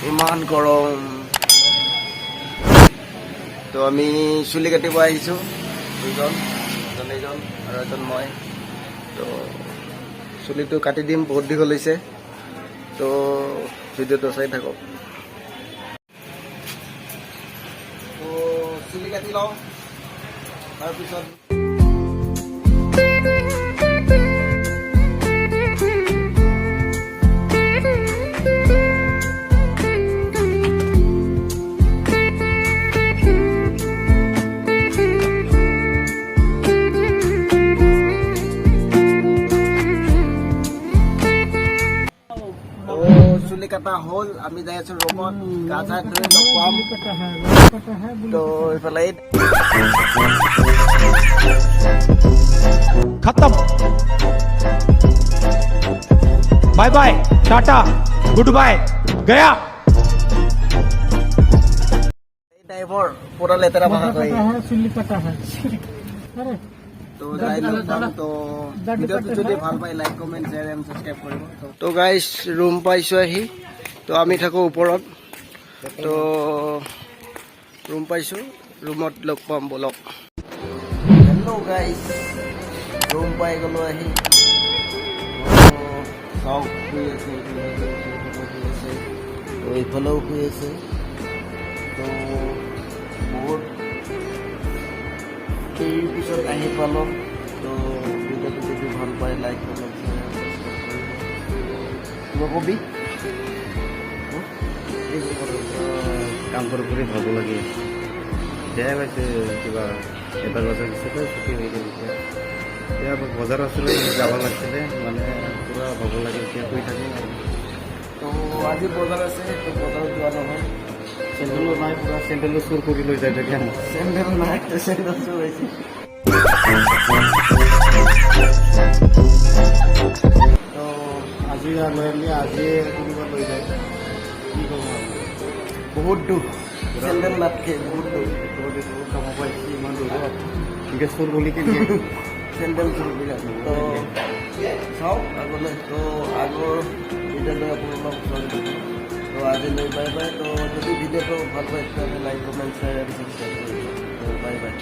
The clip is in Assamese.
ইমান গৰম তো আমি চুলি কাটিব আহিছোঁ দুজন এজন আৰু এজন মই তো চুলিটো কাটি দিম বহুত দীঘল হৈছে তো ভিডিঅ'টো চাই থাকক তো চুলি কাটি লওঁ তাৰপিছত চুলি কাটা হ'ল আমি যাই আছো ৰুমত গা চা ধুই লগ পাম তো এইফালে खत्म bye bye tata goodbye गया ড্ৰাইভৰ পুৰা লেতেৰা ভাষা কয় চুলি কাটা হয় তো যাই লগ পাম তো ভিডিঅ'টো যদি ভাল পাই like comment share and subscribe কৰিব তো গাইজ ৰুম পাইছোঁ আহি তো আমি থাকোঁ ওপৰত তো ৰুম পাইছোঁ ৰুমত লগ পাম বলক হেল্ল' গাইজ ৰুম পাই গ'লোঁ আহি চাওক শুই আছে তো এইফালেও শুই আছে তো বহুত দেৰিৰ পিছত আহি পালোঁ তো ভিডিঅ'টো যদি ভাল পায় লাইক কমেণ্ট শ্বেয়াৰ ছাবস্ক্ৰাইব কৰিব কিবা কবি কাম কৰি ভাব লাগে বেয়া পাইছে কিবা এবাৰ বজাৰ দিছিলে ছুটি হৈ গ'ল এতিয়া বজাৰ আছিলে যাব লাগিছিলে মানে পূৰা ভাব লাগে এতিয়া শুই থাকিম আৰু তো আজি বজাৰ আছে তো বজাৰত যোৱা নহয় চেণ্ডেলো নাই পূৰা চেণ্ডেলো চুৰ কৰি লৈ যায় থাকে চেণ্ডেল নাই চেণ্ডেল চুৰ হৈছে তো আজি লৈ আজি কোনোবা লৈ যায় কি ক'ব আৰু বহুত দুখ চেণ্ডেল নাথকে বহুত দুখ বহুত কাম পাইছে ইমান দূৰত এনেকৈ চুৰ বুলি কি চেণ্ডেল চুৰ কৰি আছে তো চাওক আগলৈ তো আগৰ ভিডিঅ'লৈ আপোনালোকক স্বাগতম তো আজিলৈ বাই বাই তো যদি ভিডিঅ'টো ভাল পায় তেতিয়াহ'লে like comment share and subscribe কৰিব তো বাই বাই